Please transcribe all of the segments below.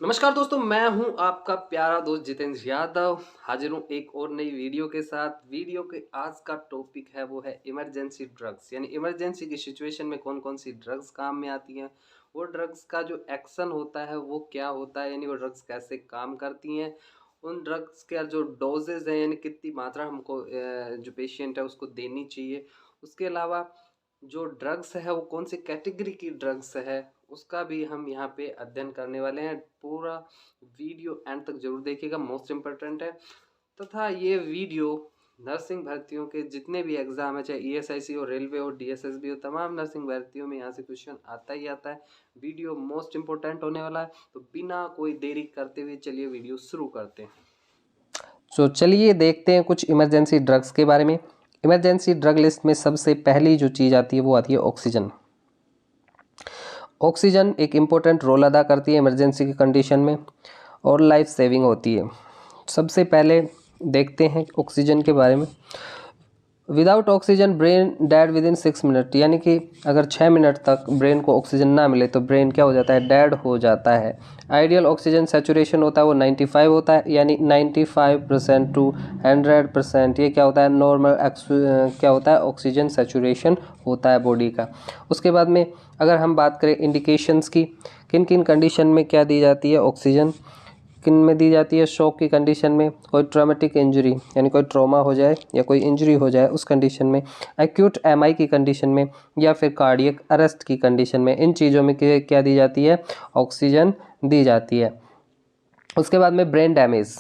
नमस्कार दोस्तों, मैं हूं आपका प्यारा दोस्त जितेंद्र यादव। हाजिर हूं एक और नई वीडियो के साथ। वीडियो के आज का टॉपिक है वो है इमरजेंसी ड्रग्स, यानी इमरजेंसी की सिचुएशन में कौन कौन सी ड्रग्स काम में आती हैं, वो ड्रग्स का जो एक्शन होता है वो क्या होता है, यानी वो ड्रग्स कैसे काम करती हैं, उन ड्रग्स का जो डोजेज है यानी कितनी मात्रा हमको जो पेशेंट है उसको देनी चाहिए। उसके अलावा जो ड्रग्स है वो कौन सी कैटेगरी की ड्रग्स है उसका भी हम यहाँ पे अध्ययन करने वाले हैं। पूरा वीडियो एंड तक जरूर देखिएगा, मोस्ट इम्पोर्टेंट है। तथा ये वीडियो नर्सिंग भर्तियों के जितने भी एग्जाम है, चाहे ईएसआईसी हो, रेलवे हो, डीएसएसबी हो, तमाम नर्सिंग भर्तियों में यहाँ से क्वेश्चन आता ही आता है। वीडियो मोस्ट इम्पोर्टेंट होने वाला है, तो बिना कोई देरी करते हुए चलिए वीडियो शुरू करते हैं। चलिए देखते हैं कुछ इमरजेंसी ड्रग्स के बारे में। इमरजेंसी ड्रग लिस्ट में सबसे पहली जो चीज़ आती है वो आती है ऑक्सीजन। ऑक्सीजन एक इम्पोर्टेंट रोल अदा करती है इमरजेंसी की कंडीशन में और लाइफ सेविंग होती है। सबसे पहले देखते हैं ऑक्सीजन के बारे में। Without oxygen brain dead with in 6 minute, यानी कि अगर 6 मिनट तक ब्रेन को ऑक्सीजन ना मिले तो ब्रेन क्या हो जाता है, डेड हो जाता है। आइडियल ऑक्सीजन सैचुरेशन होता है वो 95 होता है, यानी 95% टू 100%। ये क्या होता है, नॉर्मल क्या होता है, ऑक्सीजन सैचुरेशन होता है बॉडी का। उसके बाद में अगर हम बात करें इंडिकेशंस की, किन किन कंडीशन में क्या दी जाती है ऑक्सीजन, किन में दी जाती है, शॉक की कंडीशन में, कोई ट्रॉमेटिक इंजरी यानी कोई ट्रॉमा हो जाए या कोई इंजरी हो जाए उस कंडीशन में, एक्यूट एमआई की कंडीशन में, या फिर कार्डियक अरेस्ट की कंडीशन में। इन चीज़ों में क्या दी जाती है, ऑक्सीजन दी जाती है। उसके बाद में ब्रेन डैमेज,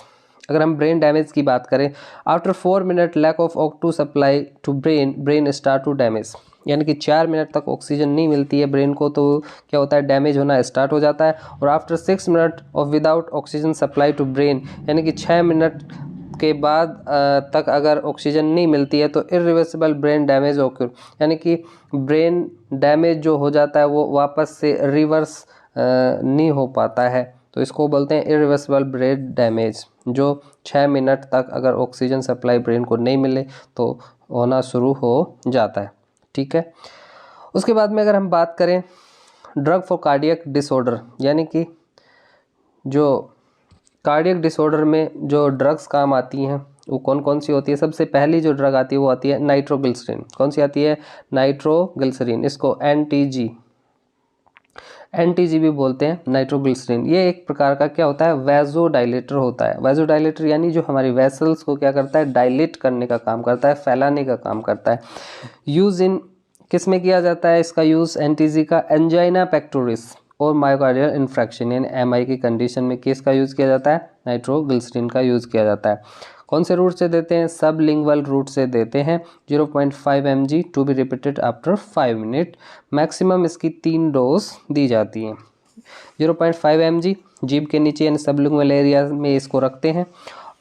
अगर हम ब्रेन डैमेज की बात करें, आफ्टर 4 मिनट लैक ऑफ ऑक्टू supply to brain start to damage, यानी कि 4 मिनट तक ऑक्सीजन नहीं मिलती है ब्रेन को तो क्या होता है, डैमेज होना स्टार्ट हो जाता है। और after 6 minute of without oxygen supply to brain, यानी कि 6 मिनट के बाद तक अगर ऑक्सीजन नहीं मिलती है तो इरिवर्सिबल ब्रेन डैमेज ऑक्यूर, यानी कि ब्रेन डैमेज जो हो जाता है वो वापस से रिवर्स नहीं हो पाता है, तो इसको बोलते हैं इरिवर्सिबल ब्रेन डैमेज। जो 6 मिनट तक अगर ऑक्सीजन सप्लाई ब्रेन को नहीं मिले तो होना शुरू हो जाता है। ठीक है। उसके बाद में अगर हम बात करें ड्रग फॉर कार्डियक डिसऑर्डर, यानी कि जो कार्डियक डिसऑर्डर में जो ड्रग्स काम आती हैं वो कौन कौन सी होती है। सबसे पहली जो ड्रग आती है वो आती है नाइट्रोग्लिसरीन। कौन सी आती है, नाइट्रोग्लिसरीन। इसको एनटीजी भी बोलते हैं, नाइट्रोग्लिसरीन। ये एक प्रकार का क्या होता है, वैजोडाइलेटर होता है। वैजोडाइलेटर यानी जो हमारी वेसल्स को क्या करता है, डायलेट करने का काम करता है, फैलाने का काम करता है। यूज इन किस में किया जाता है इसका यूज, एनटीजी का एंजाइना पेक्टोरिस और मायोकार्डियल इन्फ्रैक्शन यानी एमआई की कंडीशन में किसका यूज किया जाता है, नाइट्रोग्लिसरीन का यूज किया जाता है। कौन से रूट से देते हैं, सब लिंगुअल रूट से देते हैं। 0.5 mg to be repeated after 5 minute. Maximum इसकी 3 डोज दी जाती हैं। 0.5 mg जीभ के नीचे यानी सब लिंगुअल एरिया में इसको रखते हैं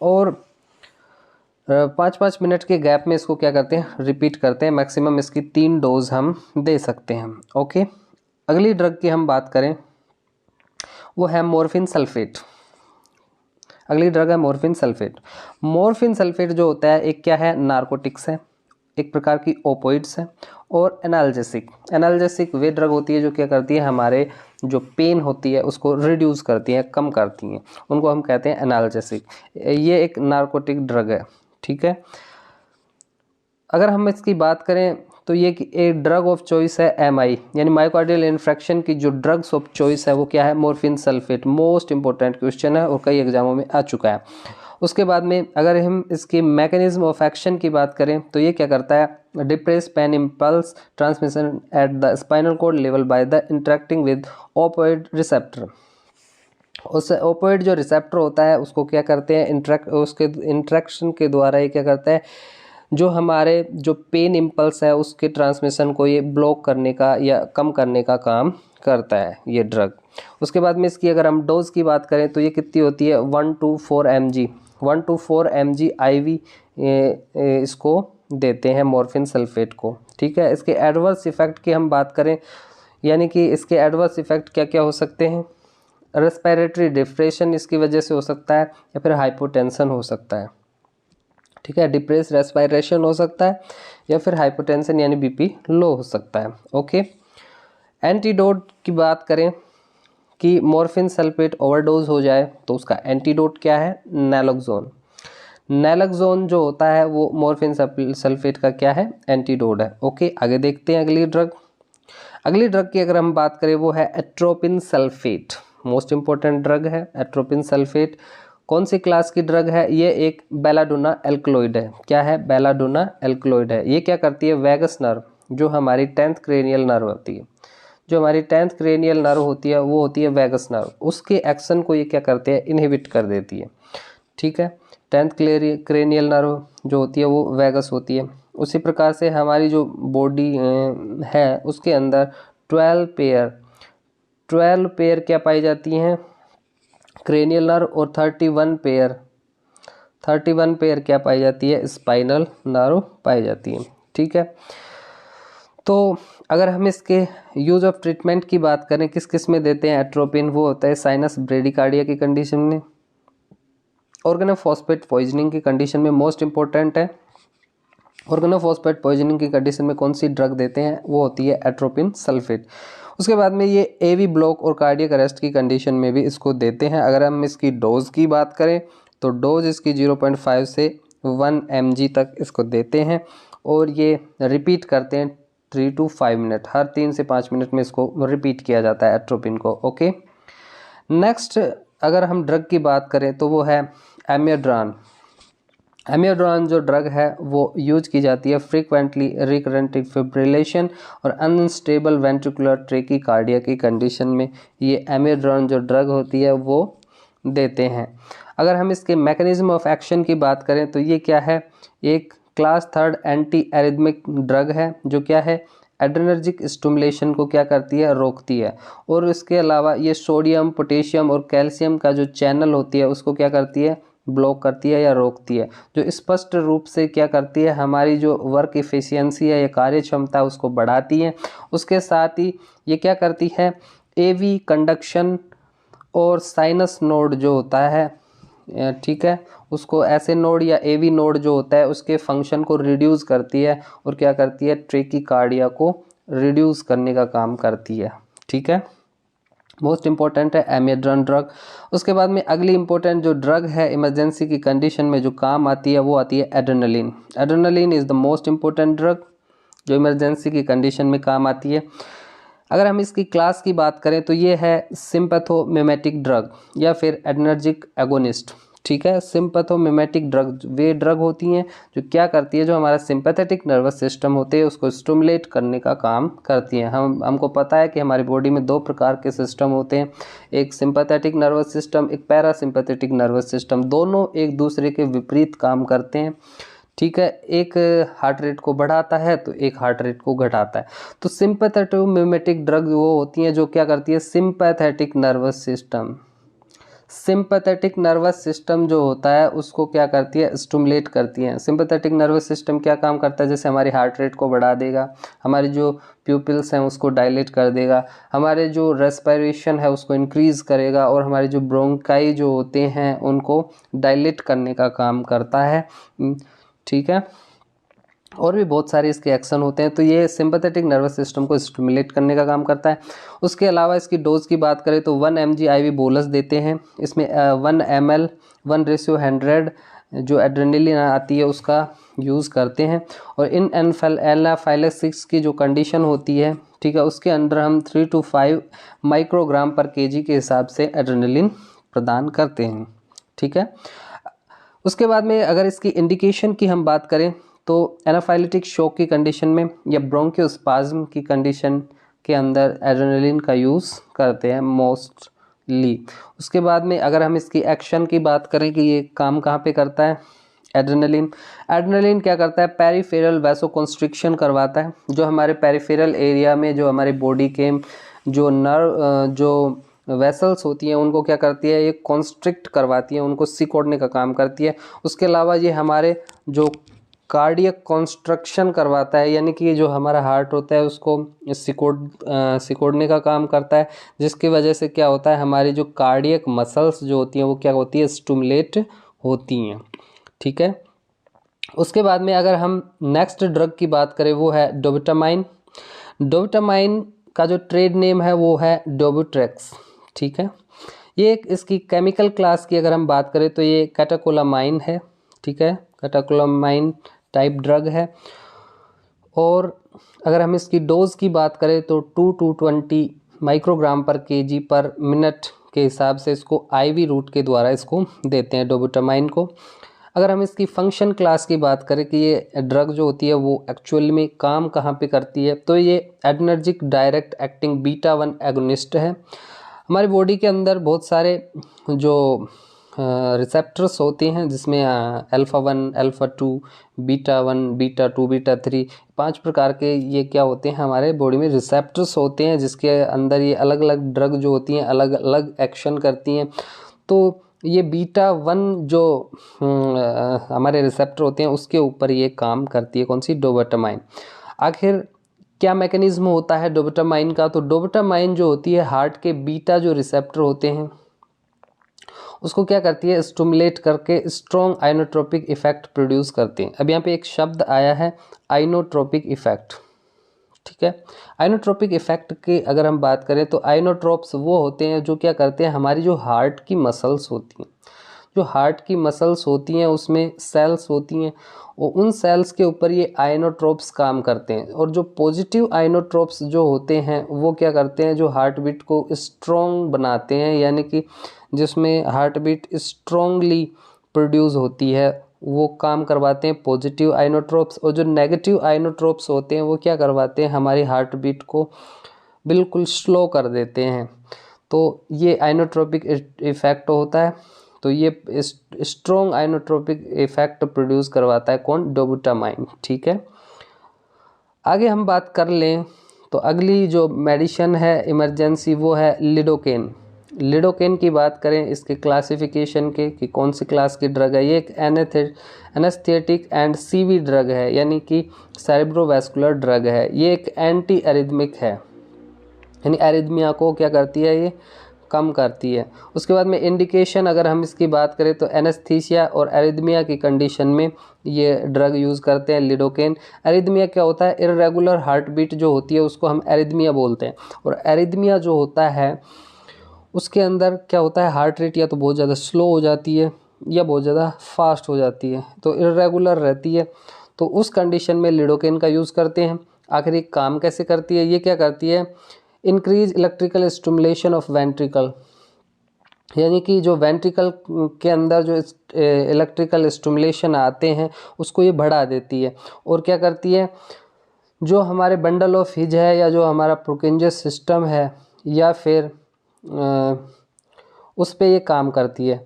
और 5-5 मिनट के गैप में इसको क्या करते हैं, रिपीट करते हैं। मैक्सिमम इसकी 3 डोज हम दे सकते हैं। ओके। अगली ड्रग की हम बात करें वो है मॉर्फिन सल्फेट। अगली ड्रग है मॉर्फिन सल्फेट। मॉर्फिन सल्फेट जो होता है एक क्या है, नार्कोटिक्स है, एक प्रकार की ओपोइड्स है और एनाल्जेसिक। एनाल्जेसिक वे ड्रग होती है जो क्या करती है, हमारे जो पेन होती है उसको रिड्यूस करती है, कम करती हैं, उनको हम कहते हैं एनाल्जेसिक। ये एक नार्कोटिक ड्रग है। ठीक है। अगर हम इसकी बात करें तो ये एक ड्रग ऑफ चॉइस है एमआई यानी मायोकार्डियल इन्फ्रैक्शन की जो ड्रग्स ऑफ चॉइस है वो क्या है, morphine sulphate. Most important question है और कई एग्जामों में आ चुका है। उसके बाद में अगर हम इसकी मैकेनिज्म ऑफ एक्शन की बात करें तो ये क्या करता है, depress pain impulse transmission at the spinal cord level by the interacting with opioid receptor. उस ओपोइड जो रिसेप्टर होता है उसको क्या करते हैं, उसके इंट्रैक्शन के द्वारा ये क्या करता है, जो हमारे जो पेन इम्पल्स है उसके ट्रांसमिशन को ये ब्लॉक करने का या कम करने का काम करता है ये ड्रग। उसके बाद में इसकी अगर हम डोज की बात करें तो ये कितनी होती है, 1 to 4 mg। 1 to 4 mg IV इसको देते हैं मॉर्फिन सल्फेट को। ठीक है। इसके एडवर्स इफेक्ट की हम बात करें, यानी कि इसके एडवर्स इफेक्ट क्या क्या हो सकते हैं, रेस्पिरेटरी डिप्रेशन इसकी वजह से हो सकता है या फिर हाइपोटेंशन हो सकता है। ठीक है। डिप्रेस रेस्पिरेशन हो सकता है या फिर हाइपोटेंशन यानी बीपी लो हो सकता है। ओके। एंटीडोट की बात करें कि मॉर्फिन सल्फेट ओवरडोज हो जाए तो उसका एंटीडोट क्या है, नैलोक्सोन। नैलोक्सोन जो होता है वो मॉर्फिन सल्फेट का क्या है, एंटीडोट है। ओके, आगे देखते हैं अगली ड्रग। अगली ड्रग की अगर हम बात करें वो है atropine sulphate. Most important drug है एट्रोपिन सल्फेट। कौन सी क्लास की ड्रग है, ये एक बेलाडोना एल्कलॉइड है। क्या है, बेलाडोना एल्कलॉइड है। ये क्या करती है, वैगस नर्व, जो हमारी 10th क्रेनियल नर्व होती है, जो हमारी 10th क्रेनियल नर्व होती है वो होती है वैगस नर्व, उसके एक्शन को ये क्या करते हैं, इनहिबिट कर देती है। ठीक है, 10th क्रेनियल नर्व जो होती है वो वैगस होती है। उसी प्रकार से हमारी जो बॉडी है उसके अंदर 12 पेयर क्या पाई जाती हैं, क्रेनियल नर्व, और 31 पेयर क्या पाई जाती है, स्पाइनल नर्व पाई जाती है। ठीक है, तो अगर हम इसके यूज ऑफ ट्रीटमेंट की बात करें, किस किस में देते हैं एट्रोपिन, वो होता है साइनस ब्रेडिकार्डिया की कंडीशन में, ऑर्गेनोफॉस्फेट पॉइजनिंग की कंडीशन में। मोस्ट इंपॉर्टेंट है, ऑर्गेनोफॉस्फेट पॉइजनिंग की कंडीशन में कौन सी ड्रग देते हैं, वो होती है एट्रोपिन सल्फेट। उसके बाद में ये एवी ब्लॉक और कार्डियक अरेस्ट की कंडीशन में भी इसको देते हैं। अगर हम इसकी डोज की बात करें तो डोज इसकी 0.5 से 1 mg तक इसको देते हैं, और ये रिपीट करते हैं 3 to 5 मिनट, हर 3 से 5 मिनट में इसको रिपीट किया जाता है एट्रोपिन को। ओके, नेक्स्ट अगर हम ड्रग की बात करें तो वो है एमियोड्रान। एमियोड्रान जो ड्रग है वो यूज की जाती है फ्रीक्वेंटली रिकरेंट फिब्रिलेशन और अनस्टेबल वेंट्रिकुलर ट्रेकीकार्डिया की कंडीशन में ये एमियोड्रान जो ड्रग होती है वो देते हैं। अगर हम इसके मैकेनिज्म ऑफ एक्शन की बात करें तो ये क्या है, एक क्लास 3 एंटी एरिथमिक ड्रग है, जो क्या है, एड्रेनर्जिक स्टिमुलेशन को क्या करती है, रोकती है। और इसके अलावा ये सोडियम, पोटेशियम और कैल्शियम का जो चैनल होती है उसको क्या करती है, ब्लॉक करती है या रोकती है, जो स्पष्ट रूप से क्या करती है, हमारी जो वर्क इफिशियंसी है या कार्य क्षमता उसको बढ़ाती है। उसके साथ ही ये क्या करती है, एवी कंडक्शन और साइनस नोड जो होता है, ठीक है, उसको ऐसे नोड या एवी नोड जो होता है उसके फंक्शन को रिड्यूस करती है, और क्या करती है, ट्रेकीकार्डिया को रिड्यूस करने का काम करती है। ठीक है, मोस्ट इंपॉर्टेंट है एमियोड्रान ड्रग। उसके बाद में अगली इंपॉर्टेंट जो ड्रग है इमरजेंसी की कंडीशन में जो काम आती है वो आती है adrenaline. Adrenaline is the most important drug जो इमरजेंसी की कंडीशन में काम आती है। अगर हम इसकी क्लास की बात करें तो ये है सिम्पैथोमिमेटिक ड्रग या फिर एडर्नर्जिक एगोनिस्ट। ठीक है, सिम्पैथोमिमेटिक ड्रग वे ड्रग होती हैं जो क्या करती है, जो हमारा सिंपैथेटिक नर्वस सिस्टम होते हैं उसको स्टिमुलेट करने का काम करती हैं। हमको पता है कि हमारी बॉडी में 2 प्रकार के सिस्टम होते हैं, एक सिंपैथेटिक नर्वस सिस्टम, एक पैरासिम्पैथेटिक नर्वस सिस्टम। दोनों एक दूसरे के विपरीत काम करते हैं। ठीक है, एक हार्ट रेट को बढ़ाता है तो एक हार्ट रेट को घटाता है। तो सिंपैथेटोमिमेटिक ड्रग वो होती हैं जो क्या करती है, sympathetic nervous system, sympathetic nervous system जो होता है उसको क्या करती है, स्टिमुलेट करती है। सिंपैथेटिक नर्वस सिस्टम क्या काम करता है, जैसे हमारी हार्ट रेट को बढ़ा देगा, हमारी जो प्यूपिल्स हैं उसको डायलेट कर देगा, हमारे जो रेस्पिरेशन है उसको इंक्रीज करेगा, और हमारे जो ब्रोंकाई जो होते हैं उनको डायलेट करने का काम करता है। ठीक है, और भी बहुत सारे इसके एक्शन होते हैं। तो ये सिंपैथेटिक नर्वस सिस्टम को स्टिमुलेट करने का काम करता है। उसके अलावा इसकी डोज की बात करें तो 1 mg IV बोलस देते हैं। इसमें 1 ml 1:100 जो एड्रेनलिन आती है उसका यूज़ करते हैं। और इन एनाफाइलेक्सिस की जो कंडीशन होती है, ठीक है, उसके अंदर हम 3 to 5 माइक्रोग्राम पर kg के हिसाब से एड्रेनलिन प्रदान करते हैं। ठीक है, उसके बाद में अगर इसकी इंडिकेशन की हम बात करें तो एनाफाइलेटिक शॉक की कंडीशन में या ब्रोंकियोस्पाज्म की कंडीशन के अंदर एड्रेनलिन का यूज़ करते हैं मोस्टली। उसके बाद में अगर हम इसकी एक्शन की बात करें कि ये काम कहाँ पे करता है, एड्रेनलिन क्या करता है, पेरिफेरल वैसोकंस्ट्रिक्शन करवाता है। जो हमारे पेरिफेरल एरिया में जो हमारे बॉडी के जो नर्व जो वेसल्स होती हैं उनको क्या करती है, ये कॉन्स्ट्रिक्ट करवाती है, उनको सिकोड़ने का काम करती है। उसके अलावा ये हमारे जो कार्डियक कॉन्स्ट्रक्शन करवाता है, यानी कि जो हमारा हार्ट होता है उसको सिकोड़ने का काम करता है, जिसकी वजह से क्या होता है, हमारी जो कार्डियक मसल्स जो होती हैं वो क्या होती है, स्टिमुलेट होती हैं। ठीक है, उसके बाद में अगर हम नेक्स्ट ड्रग की बात करें वो है डोबुटामाइन। डोबुटामाइन का जो ट्रेड नेम है वो है डोबुट्रेक्स। ठीक है। ये एक इसकी केमिकल क्लास की अगर हम बात करें तो ये कैटेकोलामाइन है, ठीक है, कैटेकोलामाइन टाइप ड्रग है। और अगर हम इसकी डोज की बात करें तो 2 to 20 माइक्रोग्राम पर केजी पर मिनट के हिसाब से इसको आईवी रूट के द्वारा इसको देते हैं डोबुटामाइन को। अगर हम इसकी फंक्शन क्लास की बात करें कि ये ड्रग जो होती है वो एक्चुअल में काम कहाँ पे करती है, तो ये एडर्जिक डायरेक्ट एक्टिंग बीटा 1 एगोनिस्ट है। हमारी बॉडी के अंदर बहुत सारे जो रिसेप्टर्स होते हैं जिसमें alpha 1, alpha 2, beta 1, beta 2, beta 3, 5 प्रकार के ये क्या होते हैं हमारे बॉडी में रिसेप्टर्स होते हैं जिसके अंदर ये अलग अलग ड्रग जो होती हैं अलग अलग एक्शन करती हैं। तो ये बीटा 1 जो हमारे रिसेप्टर होते हैं उसके ऊपर ये काम करती है, कौन सी, डोबुटामाइन। आखिर क्या मैकेनिज्म होता है डोबुटामाइन का, तो डोबुटामाइन जो होती है हार्ट के बीटा जो रिसेप्टर होते हैं उसको क्या करती है, स्टिमुलेट करके स्ट्रॉन्ग आइनोट्रोपिक इफेक्ट प्रोड्यूस करते हैं। अब यहाँ पे एक शब्द आया है आइनोट्रोपिक इफेक्ट, ठीक है। आइनोट्रोपिक इफेक्ट की अगर हम बात करें तो आइनोट्रोप्स वो होते हैं जो क्या करते हैं, हमारी जो हार्ट की मसल्स होती हैं, जो हार्ट की मसल्स होती हैं उसमें सेल्स होती हैं और उन सेल्स के ऊपर ये आइनोट्रोप्स काम करते हैं। और जो पॉजिटिव आइनोट्रोप्स जो होते हैं वो क्या करते हैं, जो हार्ट बीट को स्ट्रॉन्ग बनाते हैं, यानी कि जिसमें हार्ट बीट स्ट्रॉन्गली प्रोड्यूस होती है वो काम करवाते हैं पॉजिटिव आइनोट्रोप्स। और जो नेगेटिव आइनोट्रोप्स होते हैं वो क्या करवाते हैं, हमारी हार्ट बीट को बिल्कुल स्लो कर देते हैं। तो ये आइनोट्रोपिक इफेक्ट होता है। तो ये स्ट्रॉन्ग आइनोट्रोपिक इफेक्ट प्रोड्यूस करवाता है कौन, डोबुटामाइन, ठीक है। आगे हम बात कर लें तो अगली जो मेडिसिन है इमरजेंसी वो है लिडोकेन। लिडोकेन की बात करें इसके क्लासिफिकेशन के कि कौन सी क्लास की ड्रग है, ये एक एनेस्थेटिक एंड सीवी ड्रग है, यानी कि सेरेब्रोवैस्कुलर ड्रग है। ये एक एंटी एरिथमिक है, यानी एरिथमिया को क्या करती है, ये कम करती है। उसके बाद में इंडिकेशन अगर हम इसकी बात करें तो एनेस्थीसिया और एरिथमिया की कंडीशन में ये ड्रग यूज़ करते हैं लिडोकेन। एरिथमिया क्या होता है, इर्रेगुलर हार्ट बीट जो होती है उसको हम एरिथमिया बोलते हैं। और एरिथमिया जो होता है उसके अंदर क्या होता है, हार्ट रेट या तो बहुत ज़्यादा स्लो हो जाती है या बहुत ज़्यादा फास्ट हो जाती है, तो इर्रेगुलर रहती है। तो उस कंडीशन में लिडोकेन का यूज़ करते हैं। आखिर ये काम कैसे करती है, ये क्या करती है, increase electrical stimulation of ventricle, यानी कि जो वेंट्रिकल के अंदर जो इलेक्ट्रिकल स्टिमुलेशन आते हैं उसको ये बढ़ा देती है। और क्या करती है, जो हमारे बंडल ऑफ हिज है या जो हमारा प्रोकिंजस सिस्टम है या फिर उस पे ये काम करती है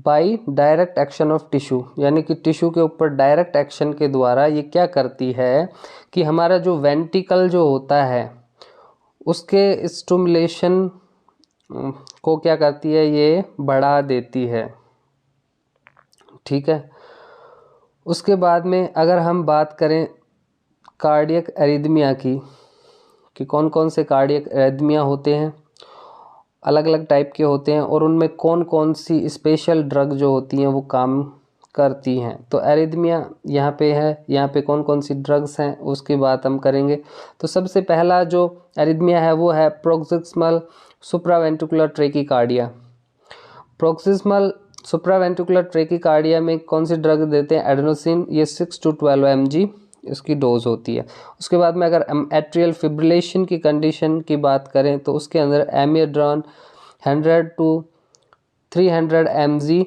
by direct action of tissue, यानी कि टिश्यू के ऊपर डायरेक्ट एक्शन के द्वारा ये क्या करती है कि हमारा जो वेंट्रिकल जो होता है उसके स्टिमुलेशन को क्या करती है, ये बढ़ा देती है, ठीक है। उसके बाद में अगर हम बात करें कार्डियक एरिथमिया की कि कौन कौन से कार्डियक एरिथमिया होते हैं, अलग अलग टाइप के होते हैं और उनमें कौन कौन सी स्पेशल ड्रग जो होती हैं वो काम करती हैं। तो एरिथमिया यहाँ पे है, यहाँ पे कौन कौन सी ड्रग्स हैं उसकी बात हम करेंगे। तो सबसे पहला जो एरिथमिया है वो है प्रोक्सिमल सुप्रावेंट्रिकुलर ट्रेकीकार्डिया। प्रोक्सिमल सुप्रावेंट्रिकुलर ट्रेकीकार्डिया में कौन सी ड्रग देते हैं, एडेनोसिन, ये 6 to 12 mg इसकी डोज होती है। उसके बाद में अगर हम एट्रियल फिब्रिलेशन की कंडीशन की बात करें तो उसके अंदर एमियोड्रॉन 100 to 300 mg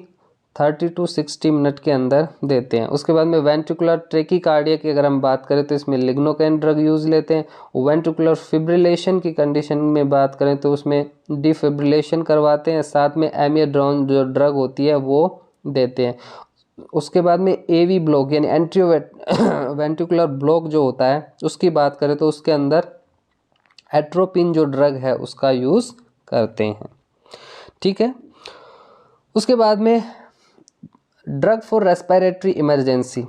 30 to 60 मिनट के अंदर देते हैं। उसके बाद में वेंट्रिकुलर ट्रेकीकार्डिया की अगर हम बात करें तो इसमें लिग्नोकेन ड्रग यूज़ लेते हैं। वेंट्रिकुलर फिब्रिलेशन की कंडीशन में बात करें तो उसमें डिफिब्रिलेशन करवाते हैं, साथ में एमियोड्रॉन जो ड्रग होती है वो देते हैं। उसके बाद में एवी ब्लॉक यानी एंट्रियो वेंट्रिकुलर ब्लॉक जो होता है उसकी बात करें तो उसके अंदर एट्रोपिन जो ड्रग है उसका यूज़ करते हैं, ठीक है। उसके बाद में ड्रग फॉर रेस्पिरेटरी इमरजेंसी,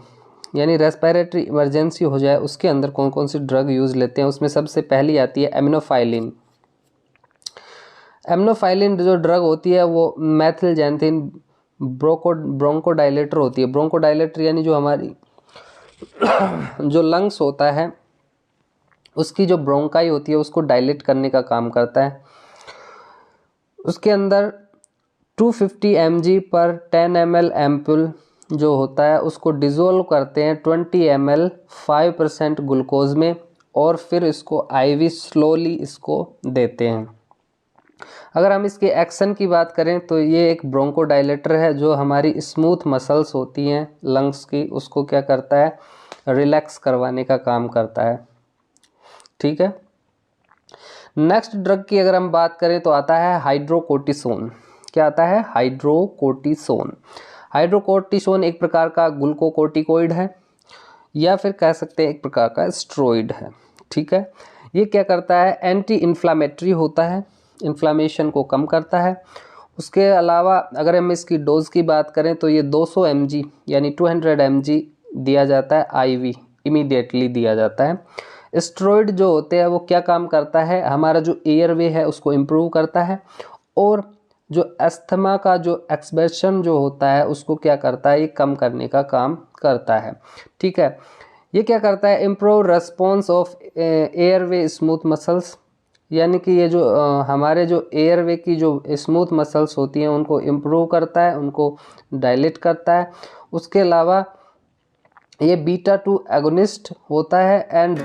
यानी रेस्पिरेटरी इमरजेंसी हो जाए उसके अंदर कौन कौन सी ड्रग यूज़ लेते हैं, उसमें सबसे पहली आती है एमिनोफाइलिन। एमिनोफाइलिन जो ड्रग होती है वो मेथिलजैंथिन ब्रोंकोडाइलेटर होती है। ब्रोंकोडाइलेटर यानी जो हमारी जो लंग्स होता है उसकी जो ब्रोंकाई होती है उसको डायलेट करने का काम करता है। उसके अंदर 250 mg पर 10 ml एम्पुल जो होता है उसको डिज़ोल्व करते हैं 20 ml 5% ग्लूकोज में और फिर इसको IV स्लोली इसको देते हैं। अगर हम इसके एक्शन की बात करें तो ये एक ब्रोंकोडायलेटर है जो हमारी स्मूथ मसल्स होती हैं लंग्स की, उसको क्या करता है, रिलैक्स करवाने का काम करता है। ठीक है। नेक्स्ट ड्रग की अगर हम बात करें तो आता है हाइड्रोकोर्टिसोन। क्या आता है? हाइड्रोकोर्टिसोन। हाइड्रोकोर्टिसोन एक प्रकार का ग्लूकोकोर्टिकोइड है या फिर कह सकते हैं एक प्रकार का स्टेरॉइड है। ठीक है। ये क्या करता है? एंटी इन्फ्लामेटरी होता है, इन्फ्लामेशन को कम करता है। उसके अलावा अगर हम इसकी डोज की बात करें तो ये 200 mg यानी 200 mg दिया जाता है, IV इमीडिएटली दिया जाता है। स्टेरॉइड जो होते हैं वो क्या काम करता है? हमारा जो एयरवे है उसको इम्प्रूव करता है और जो अस्थमा का जो एक्सप्रेशन जो होता है उसको क्या करता है? ये कम करने का काम करता है। ठीक है। ये क्या करता है? Improve response of airway smooth muscles, यानी कि ये जो हमारे जो एयरवे की जो स्मूथ मसल्स होती हैं उनको इम्प्रूव करता है, उनको डायलेट करता है। उसके अलावा ये बीटा 2 एगोनिस्ट होता है एंड